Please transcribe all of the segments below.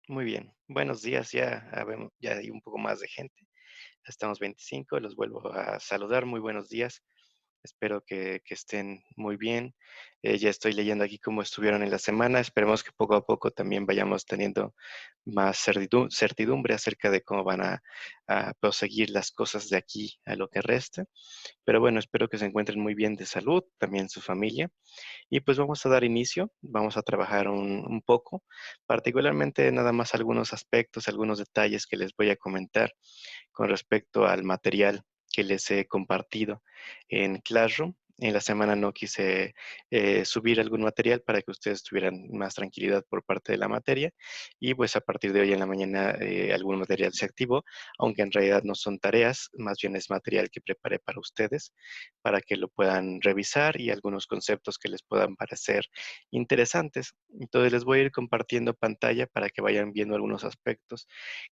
Muy bien. Buenos días, ya hay un poco más de gente. Estamos 25, los vuelvo a saludar. Muy buenos días. Espero que estén muy bien. Ya estoy leyendo aquí cómo estuvieron en la semana. Esperemos que poco a poco también vayamos teniendo más certidumbre acerca de cómo van a proseguir las cosas de aquí a lo que resta. Pero bueno, espero que se encuentren muy bien de salud, también su familia. Y pues vamos a dar inicio, vamos a trabajar un poco, particularmente nada más algunos aspectos, algunos detalles que les voy a comentar con respecto al material que les he compartido en Classroom. En la semana no quise subir algún material para que ustedes tuvieran más tranquilidad por parte de la materia y pues a partir de hoy en la mañana algún material se activó, aunque en realidad no son tareas, más bien es material que preparé para ustedes para que lo puedan revisar y algunos conceptos que les puedan parecer interesantes. Entonces les voy a ir compartiendo pantalla para que vayan viendo algunos aspectos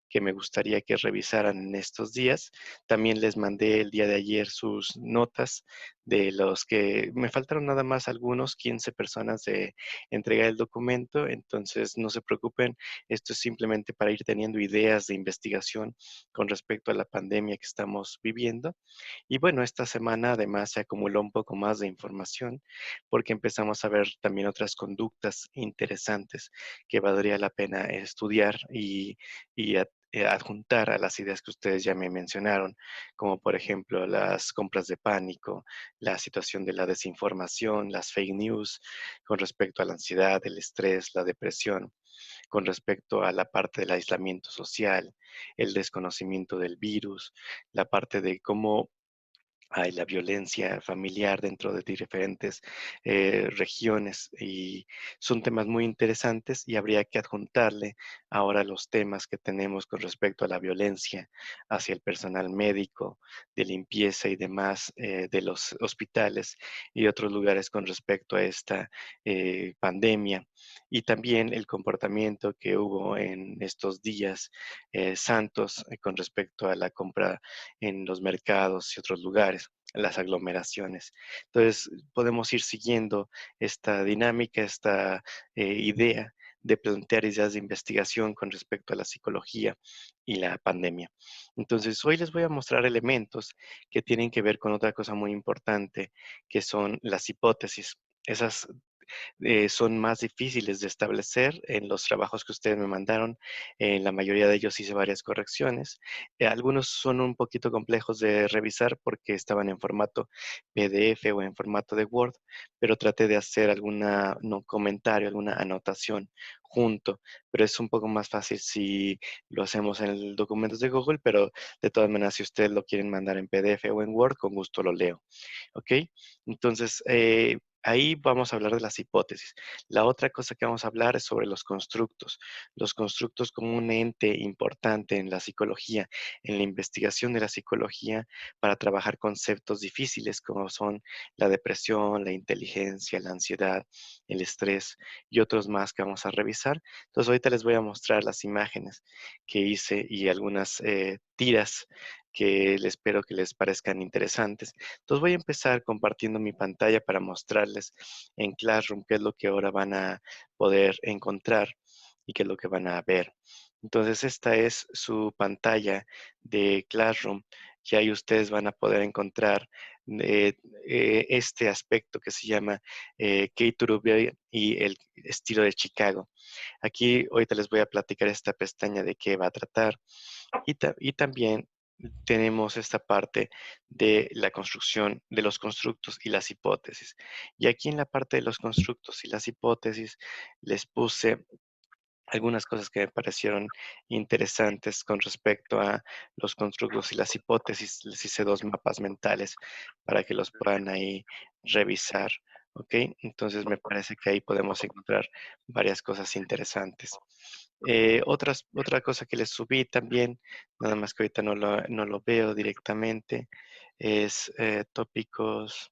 que me gustaría que revisaran en estos días. También les mandé el día de ayer sus notas de los que me faltaron nada más algunos 15 personas de entregar el documento, entonces no se preocupen, esto es simplemente para ir teniendo ideas de investigación con respecto a la pandemia que estamos viviendo. Y bueno, esta semana además se acumuló un poco más de información porque empezamos a ver también otras conductas interesantes que valdría la pena estudiar y adjuntar a las ideas que ustedes ya me mencionaron, como por ejemplo las compras de pánico, la situación de la desinformación, las fake news con respecto a la ansiedad, el estrés, la depresión, con respecto a la parte del aislamiento social, el desconocimiento del virus, la parte de cómo hay la violencia familiar dentro de diferentes regiones y son temas muy interesantes y habría que adjuntarle ahora los temas que tenemos con respecto a la violencia hacia el personal médico, de limpieza y demás de los hospitales y otros lugares con respecto a esta pandemia y también el comportamiento que hubo en estos días santos con respecto a la compra en los mercados y otros lugares, las aglomeraciones. Entonces, podemos ir siguiendo esta dinámica, esta idea de plantear ideas de investigación con respecto a la psicología y la pandemia. Entonces, hoy les voy a mostrar elementos que tienen que ver con otra cosa muy importante, que son las hipótesis. Esas son más difíciles de establecer en los trabajos que ustedes me mandaron. En la mayoría de ellos hice varias correcciones. Algunos son un poquito complejos de revisar porque estaban en formato PDF o en formato de Word, pero traté de hacer alguna no, comentario, alguna anotación junto, pero es un poco más fácil si lo hacemos en el documentos de Google, pero de todas maneras, si ustedes lo quieren mandar en PDF o en Word, con gusto lo leo. ¿Ok? Entonces, ahí vamos a hablar de las hipótesis. La otra cosa que vamos a hablar es sobre los constructos como un ente importante en la psicología, en la investigación de la psicología para trabajar conceptos difíciles como son la depresión, la inteligencia, la ansiedad, el estrés y otros más que vamos a revisar. Entonces, ahorita les voy a mostrar las imágenes que hice y algunas tiras que espero que les parezcan interesantes. Entonces voy a empezar compartiendo mi pantalla para mostrarles en Classroom qué es lo que ahora van a poder encontrar y qué es lo que van a ver. Entonces esta es su pantalla de Classroom y ahí ustedes van a poder encontrar este aspecto que se llama K-Turubia y el estilo de Chicago. Aquí ahorita les voy a platicar esta pestaña de qué va a tratar y también tenemos esta parte de la construcción de los constructos y las hipótesis. Y aquí en la parte de los constructos y las hipótesis les puse algunas cosas que me parecieron interesantes con respecto a los constructos y las hipótesis. Les hice dos mapas mentales para que los puedan ahí revisar. ¿Ok? Entonces me parece que ahí podemos encontrar varias cosas interesantes. Otra cosa que les subí también, nada más que ahorita no lo veo directamente, es tópicos,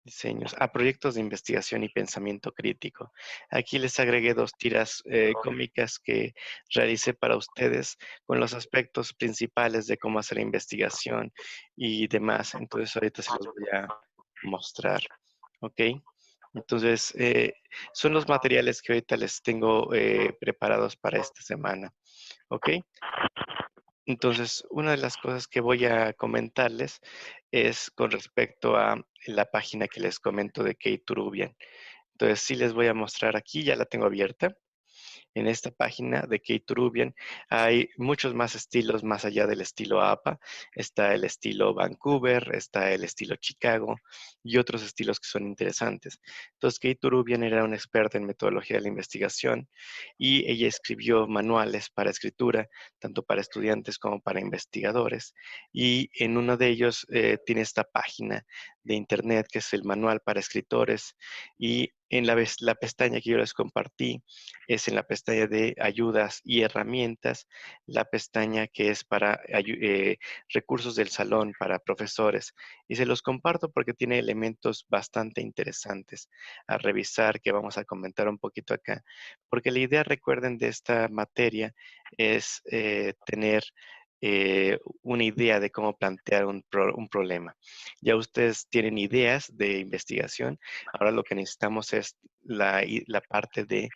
diseños, proyectos de investigación y pensamiento crítico. Aquí les agregué dos tiras cómicas que realicé para ustedes con los aspectos principales de cómo hacer investigación y demás. Entonces ahorita se los voy a mostrar. ¿Ok? Entonces, son los materiales que ahorita les tengo preparados para esta semana, ¿ok? Entonces, una de las cosas que voy a comentarles es con respecto a la página que les comento de K-Turubian. Entonces, sí les voy a mostrar aquí, ya la tengo abierta. En esta página de K-Turubian hay muchos más estilos más allá del estilo APA. Está el estilo Vancouver, está el estilo Chicago y otros estilos que son interesantes. Entonces, K-Turubian era una experta en metodología de la investigación y ella escribió manuales para escritura, tanto para estudiantes como para investigadores. Y en uno de ellos tiene esta página de internet que es el manual para escritores y en la pestaña que yo les compartí es en la pestaña de ayudas y herramientas, la pestaña que es para recursos del salón para profesores. Y se los comparto porque tiene elementos bastante interesantes a revisar que vamos a comentar un poquito acá. Porque la idea, recuerden, de esta materia es tener una idea de cómo plantear un problema. Ya ustedes tienen ideas de investigación. Ahora lo que necesitamos es la parte de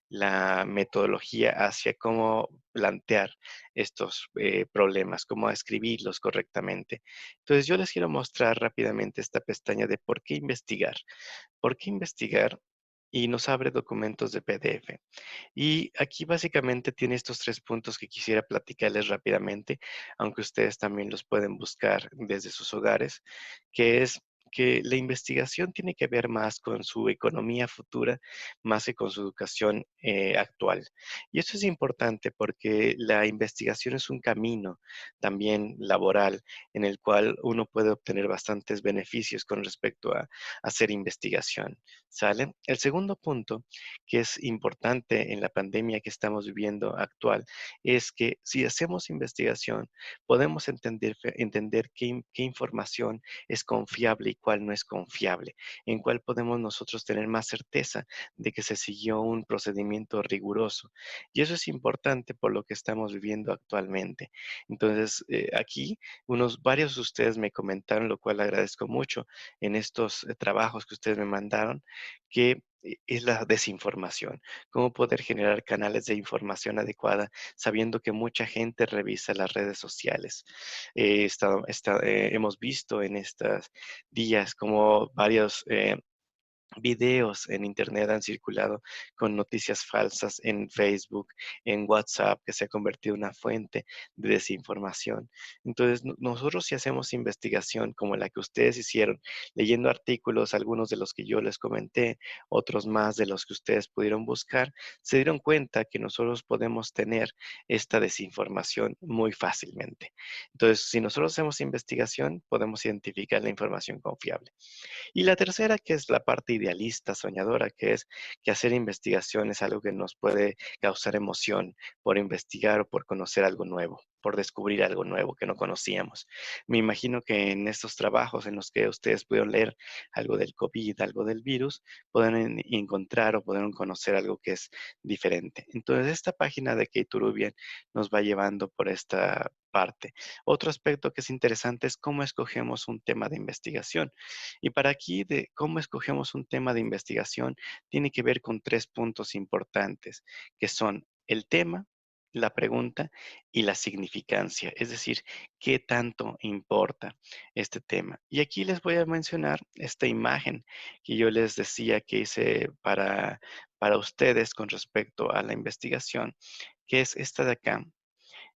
la metodología hacia cómo plantear estos problemas, cómo escribirlos correctamente. Entonces, yo les quiero mostrar rápidamente esta pestaña de por qué investigar. ¿Por qué investigar? Y nos abre documentos de PDF. Y aquí básicamente tiene estos 3 puntos que quisiera platicarles rápidamente, aunque ustedes también los pueden buscar desde sus hogares, que es que la investigación tiene que ver más con su economía futura, más que con su educación actual. Y esto es importante porque la investigación es un camino también laboral en el cual uno puede obtener bastantes beneficios con respecto a hacer investigación. ¿Sale? El segundo punto que es importante en la pandemia que estamos viviendo actual es que si hacemos investigación, podemos entender qué información es confiable y cuál no es confiable, en cuál podemos nosotros tener más certeza de que se siguió un procedimiento riguroso. Y eso es importante por lo que estamos viviendo actualmente. Entonces, aquí varios de ustedes me comentaron, lo cual agradezco mucho en estos trabajos que ustedes me mandaron, que es la desinformación, cómo poder generar canales de información adecuada sabiendo que mucha gente revisa las redes sociales. Hemos visto en estos días como varios videos en internet han circulado con noticias falsas en Facebook, en WhatsApp, que se ha convertido en una fuente de desinformación. Entonces, nosotros si hacemos investigación como la que ustedes hicieron, leyendo artículos, algunos de los que yo les comenté, otros más de los que ustedes pudieron buscar, se dieron cuenta que nosotros podemos tener esta desinformación muy fácilmente. Entonces, si nosotros hacemos investigación, podemos identificar la información confiable. Y la tercera, que es la parte idealista, soñadora, que es que hacer investigación es algo que nos puede causar emoción por investigar o por conocer algo nuevo, por descubrir algo nuevo que no conocíamos. Me imagino que en estos trabajos en los que ustedes pudieron leer algo del COVID, algo del virus, pueden encontrar o pueden conocer algo que es diferente. Entonces, esta página de Keiturubian nos va llevando por esta parte. Otro aspecto que es interesante es cómo escogemos un tema de investigación. Y para aquí, de cómo escogemos un tema de investigación, tiene que ver con 3 puntos importantes, que son el tema, la pregunta y la significancia, es decir, qué tanto importa este tema. Y aquí les voy a mencionar esta imagen que yo les decía que hice para ustedes con respecto a la investigación, que es esta de acá.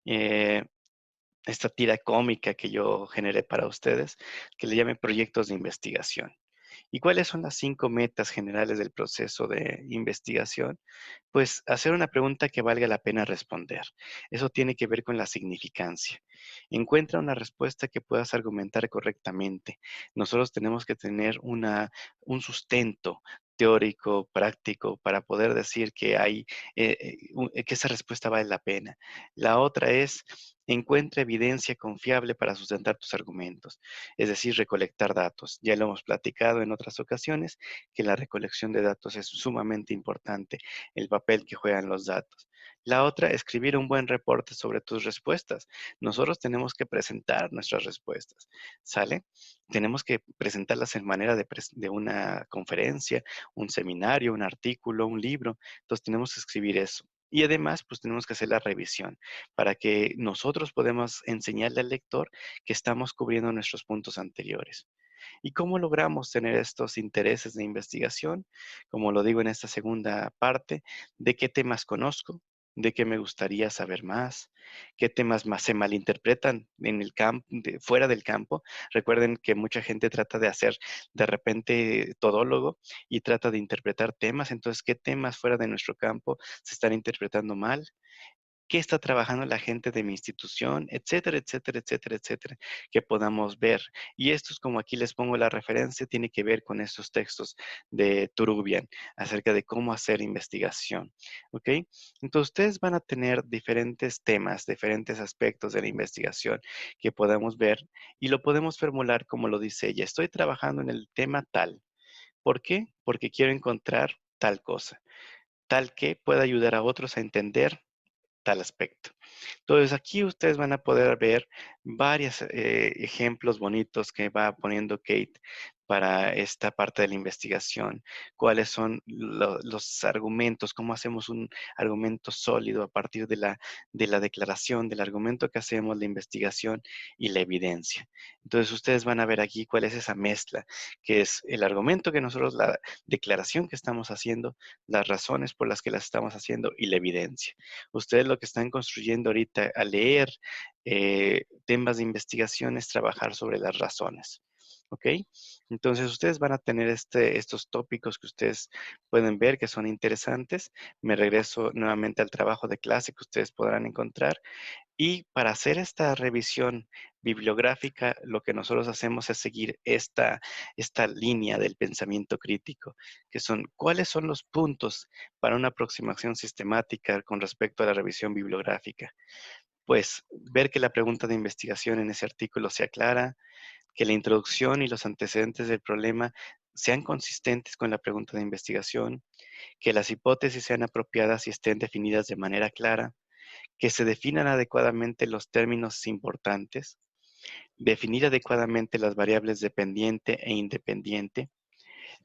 Eh, Esta tira cómica que yo generé para ustedes, que le llame proyectos de investigación. ¿Y cuáles son las 5 metas generales del proceso de investigación? Pues hacer una pregunta que valga la pena responder. Eso tiene que ver con la significancia. Encuentra una respuesta que puedas argumentar correctamente. Nosotros tenemos que tener un sustento teórico, práctico, para poder decir que que esa respuesta vale la pena. La otra es, encuentra evidencia confiable para sustentar tus argumentos, es decir, recolectar datos. Ya lo hemos platicado en otras ocasiones, que la recolección de datos es sumamente importante, el papel que juegan los datos. La otra, escribir un buen reporte sobre tus respuestas. Nosotros tenemos que presentar nuestras respuestas, ¿sale? Tenemos que presentarlas en manera de una conferencia, un seminario, un artículo, un libro. Entonces tenemos que escribir eso. Y además, pues tenemos que hacer la revisión para que nosotros podamos enseñarle al lector que estamos cubriendo nuestros puntos anteriores. ¿Y cómo logramos tener estos intereses de investigación? Como lo digo en esta segunda parte, ¿de qué temas conozco? ¿De qué me gustaría saber más? ¿Qué temas más se malinterpretan en el campo, fuera del campo? Recuerden que mucha gente trata de hacer de repente todólogo y trata de interpretar temas. Entonces, ¿qué temas fuera de nuestro campo se están interpretando mal? ¿Qué está trabajando la gente de mi institución? Etcétera, etcétera, etcétera, etcétera, que podamos ver. Y esto es como aquí les pongo la referencia, tiene que ver con estos textos de Turubian acerca de cómo hacer investigación. ¿Ok? Entonces, ustedes van a tener diferentes temas, diferentes aspectos de la investigación que podamos ver y lo podemos formular como lo dice ella. Estoy trabajando en el tema tal. ¿Por qué? Porque quiero encontrar tal cosa, tal que pueda ayudar a otros a entender tal aspecto. Entonces, aquí ustedes van a poder ver varios ejemplos bonitos que va poniendo Kate para esta parte de la investigación. Cuáles son los argumentos, cómo hacemos un argumento sólido a partir de la declaración, del argumento que hacemos, la investigación y la evidencia. Entonces, ustedes van a ver aquí cuál es esa mezcla, que es el argumento que nosotros, la declaración que estamos haciendo, las razones por las que las estamos haciendo y la evidencia. Ustedes lo que están construyendo ahorita al leer temas de investigación es trabajar sobre las razones. ¿Ok? Entonces ustedes van a tener estos tópicos que ustedes pueden ver que son interesantes. Me regreso nuevamente al trabajo de clase que ustedes podrán encontrar. Y para hacer esta revisión bibliográfica, lo que nosotros hacemos es seguir esta línea del pensamiento crítico, que son cuáles son los puntos para una aproximación sistemática con respecto a la revisión bibliográfica. Pues ver que la pregunta de investigación en ese artículo sea clara, que la introducción y los antecedentes del problema sean consistentes con la pregunta de investigación, que las hipótesis sean apropiadas y estén definidas de manera clara, que se definan adecuadamente los términos importantes, definir adecuadamente las variables dependiente e independiente,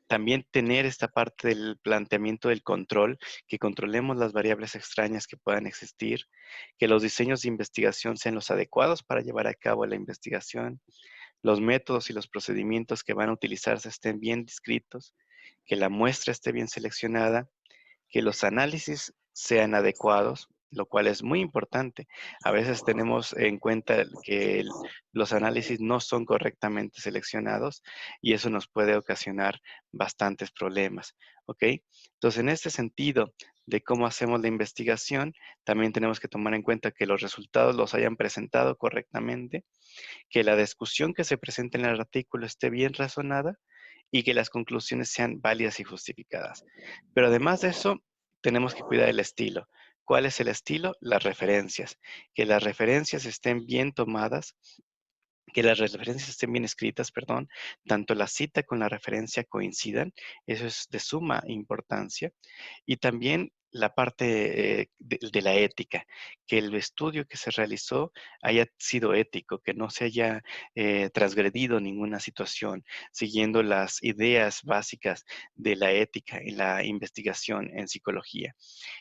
también tener esta parte del planteamiento del control, que controlemos las variables extrañas que puedan existir, que los diseños de investigación sean los adecuados para llevar a cabo la investigación, los métodos y los procedimientos que van a utilizarse estén bien descritos, que la muestra esté bien seleccionada, que los análisis sean adecuados, lo cual es muy importante. A veces tenemos en cuenta que los análisis no son correctamente seleccionados y eso nos puede ocasionar bastantes problemas. ¿Ok? Entonces, en este sentido de cómo hacemos la investigación, también tenemos que tomar en cuenta que los resultados los hayan presentado correctamente, que la discusión que se presente en el artículo esté bien razonada y que las conclusiones sean válidas y justificadas. Pero además de eso, tenemos que cuidar el estilo. ¿Cuál es el estilo? Las referencias. Que las referencias estén bien tomadas, que las referencias estén bien escritas, perdón, tanto la cita con la referencia coincidan, eso es de suma importancia, y también la parte de la ética, que el estudio que se realizó haya sido ético, que no se haya transgredido ninguna situación, siguiendo las ideas básicas de la ética en la investigación en psicología.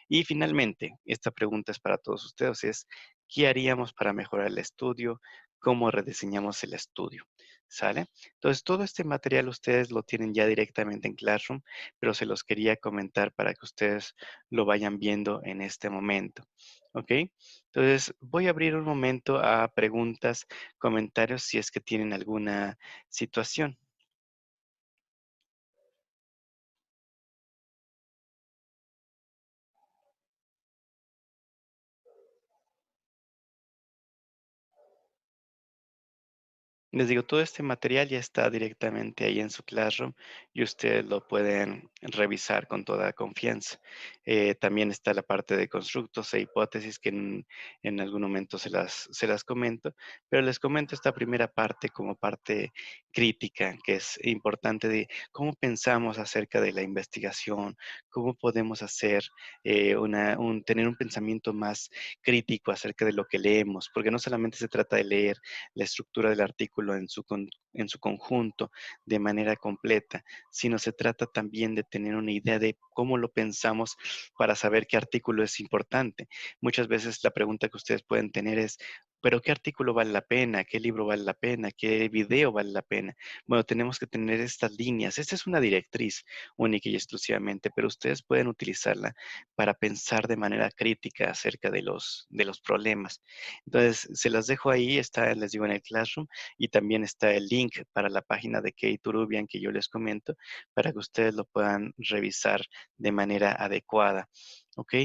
Y finalmente, esta pregunta es para todos ustedes, es ¿qué haríamos para mejorar el estudio? ¿Cómo rediseñamos el estudio? ¿Sale? Entonces, todo este material ustedes lo tienen ya directamente en Classroom, pero se los quería comentar para que ustedes lo vayan viendo en este momento. ¿Ok? Entonces, voy a abrir un momento a preguntas, comentarios, si es que tienen alguna situación. Les digo, todo este material ya está directamente ahí en su Classroom y ustedes lo pueden revisar con toda confianza. También está la parte de constructos e hipótesis que en algún momento se las comento, pero les comento esta primera parte como parte crítica, que es importante de cómo pensamos acerca de la investigación, cómo podemos hacer tener un pensamiento más crítico acerca de lo que leemos, porque no solamente se trata de leer la estructura del artículo en su conjunto de manera completa, sino se trata también de tener una idea de cómo lo pensamos para saber qué artículo es importante. Muchas veces la pregunta que ustedes pueden tener es, ¿pero qué artículo vale la pena? ¿Qué libro vale la pena? ¿Qué video vale la pena? Bueno, tenemos que tener estas líneas. Esta es una directriz única y exclusivamente, pero ustedes pueden utilizarla para pensar de manera crítica acerca de los problemas. Entonces, se las dejo ahí, está, les digo, en el Classroom y también está el link para la página de Kate Turubian que yo les comento para que ustedes lo puedan revisar de manera adecuada. ¿Ok?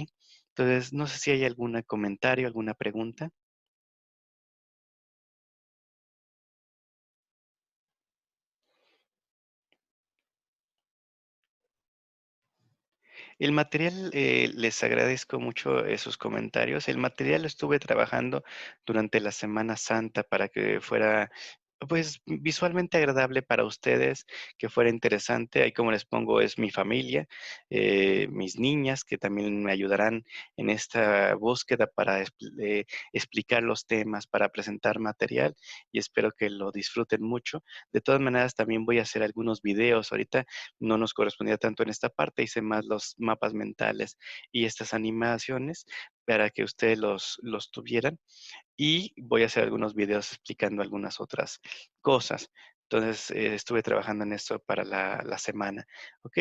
Entonces, no sé si hay algún comentario, alguna pregunta. El material, les agradezco mucho esos comentarios. El material lo estuve trabajando durante la Semana Santa para que fuera, pues, visualmente agradable para ustedes, que fuera interesante. Ahí, como les pongo, es mi familia, mis niñas, que también me ayudarán en esta búsqueda para explicar los temas, para presentar material, y espero que lo disfruten mucho. De todas maneras, también voy a hacer algunos videos. Ahorita no nos correspondía tanto en esta parte, hice más los mapas mentales y estas animaciones para que ustedes los tuvieran y voy a hacer algunos videos explicando algunas otras cosas. Entonces, estuve trabajando en esto para la semana, ¿ok?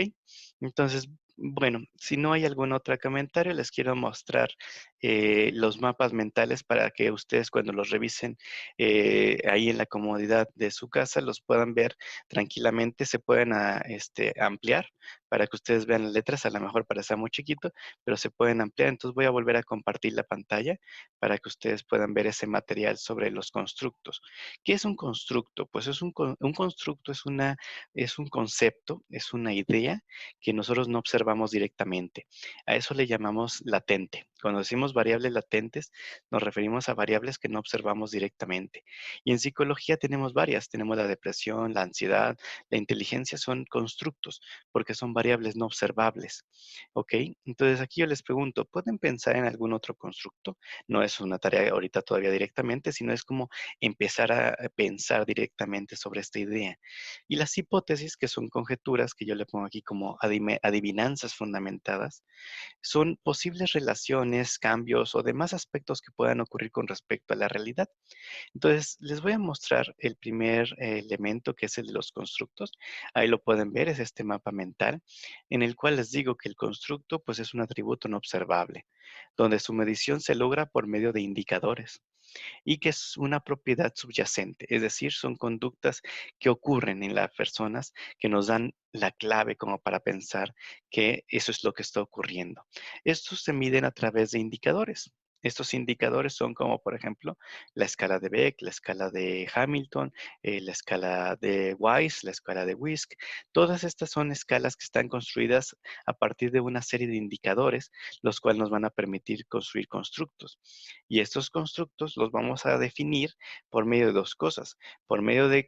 Entonces, bueno, si no hay algún otro comentario, les quiero mostrar los mapas mentales para que ustedes cuando los revisen ahí en la comodidad de su casa los puedan ver tranquilamente, se pueden ampliar para que ustedes vean las letras, a lo mejor parece muy chiquito, pero se pueden ampliar. Entonces voy a volver a compartir la pantalla para que ustedes puedan ver ese material sobre los constructos. ¿Qué es un constructo? Pues un constructo es un concepto, es una idea que nosotros no observamos directamente. A eso le llamamos latente. Cuando decimos variables latentes, nos referimos a variables que no observamos directamente. Y en psicología tenemos varias. Tenemos la depresión, la ansiedad, la inteligencia son constructos porque son variables no observables. ¿Ok? Entonces aquí yo les pregunto, ¿pueden pensar en algún otro constructo? No es una tarea ahorita todavía directamente, sino es como empezar a pensar directamente sobre esta idea. Y las hipótesis, que son conjeturas, que yo le pongo aquí como adivinanzas fundamentadas, son posibles relaciones, cambios o demás aspectos que puedan ocurrir con respecto a la realidad. Entonces, les voy a mostrar el primer elemento, que es el de los constructos. Ahí lo pueden ver, es este mapa mental, en el cual les digo que el constructo, pues, es un atributo no observable, donde su medición se logra por medio de indicadores y que es una propiedad subyacente, es decir, son conductas que ocurren en las personas que nos dan la clave como para pensar que eso es lo que está ocurriendo. Estos se miden a través de indicadores. Estos indicadores son como, por ejemplo, la escala de Beck, la escala de Hamilton, la escala de Weiss, la escala de Wisk. Todas estas son escalas que están construidas a partir de una serie de indicadores, los cuales nos van a permitir construir constructos. Y estos constructos los vamos a definir por medio de dos cosas, por medio de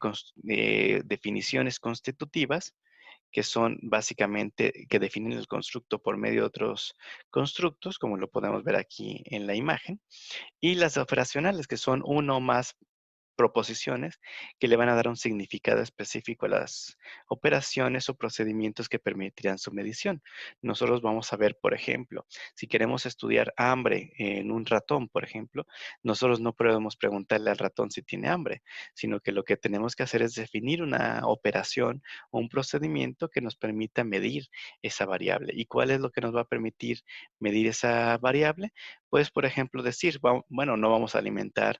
definiciones constitutivas, que son básicamente que definen el constructo por medio de otros constructos, como lo podemos ver aquí en la imagen, y las operacionales, que son uno o más proposiciones que le van a dar un significado específico a las operaciones o procedimientos que permitirán su medición. Nosotros vamos a ver, por ejemplo, si queremos estudiar hambre en un ratón, por ejemplo, nosotros no podemos preguntarle al ratón si tiene hambre, sino que lo que tenemos que hacer es definir una operación o un procedimiento que nos permita medir esa variable. ¿Y cuál es lo que nos va a permitir medir esa variable? puedes, por ejemplo, decir, bueno, no vamos a alimentar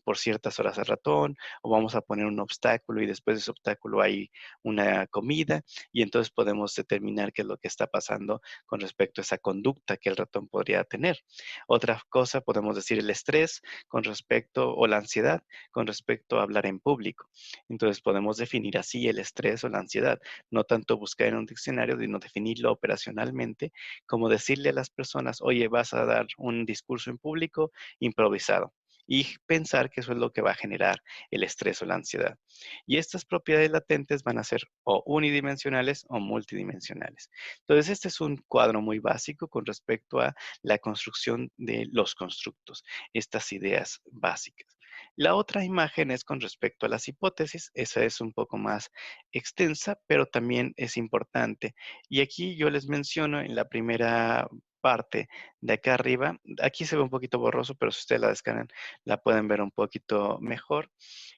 por ciertas horas al ratón, o vamos a poner un obstáculo y después de ese obstáculo hay una comida, y entonces podemos determinar qué es lo que está pasando con respecto a esa conducta que el ratón podría tener. Otra cosa, podemos decir el estrés con respecto, o la ansiedad con respecto a hablar en público. Entonces podemos definir así el estrés o la ansiedad, no tanto buscar en un diccionario, sino definirlo operacionalmente, como decirle a las personas, oye, vas a dar un discurso en público improvisado. Y pensar que eso es lo que va a generar el estrés o la ansiedad. Y estas propiedades latentes van a ser o unidimensionales o multidimensionales. Entonces, este es un cuadro muy básico con respecto a la construcción de los constructos, estas ideas básicas. La otra imagen es con respecto a las hipótesis. Esa es un poco más extensa, pero también es importante. Y aquí yo les menciono en la primera parte de acá arriba, aquí se ve un poquito borroso, pero si ustedes la descargan, la pueden ver un poquito mejor,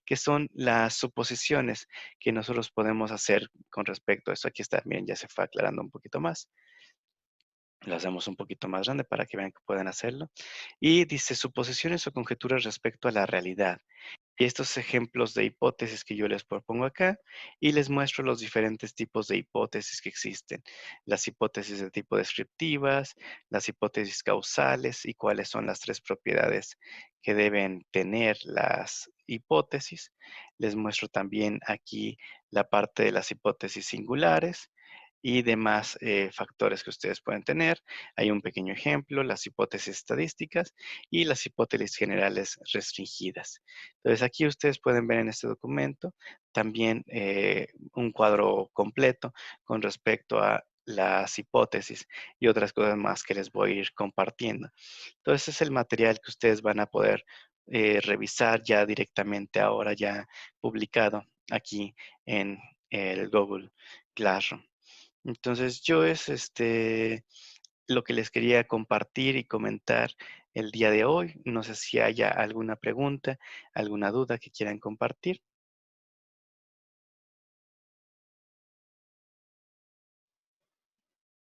que son las suposiciones que nosotros podemos hacer con respecto a esto. Aquí está, miren, ya se fue aclarando un poquito más. Lo hacemos un poquito más grande para que vean que pueden hacerlo. Y dice suposiciones o conjeturas respecto a la realidad. Y estos ejemplos de hipótesis que yo les propongo acá y les muestro los diferentes tipos de hipótesis que existen. Las hipótesis de tipo descriptivas, las hipótesis causales y cuáles son las tres propiedades que deben tener las hipótesis. Les muestro también aquí la parte de las hipótesis singulares y demás factores que ustedes pueden tener. Hay un pequeño ejemplo, las hipótesis estadísticas y las hipótesis generales restringidas. Entonces, aquí ustedes pueden ver en este documento también un cuadro completo con respecto a las hipótesis y otras cosas más que les voy a ir compartiendo. Entonces, es el material que ustedes van a poder revisar ya directamente ahora, ya publicado aquí en el Google Classroom. Entonces, yo es lo que les quería compartir y comentar el día de hoy. No sé si haya alguna pregunta, alguna duda que quieran compartir.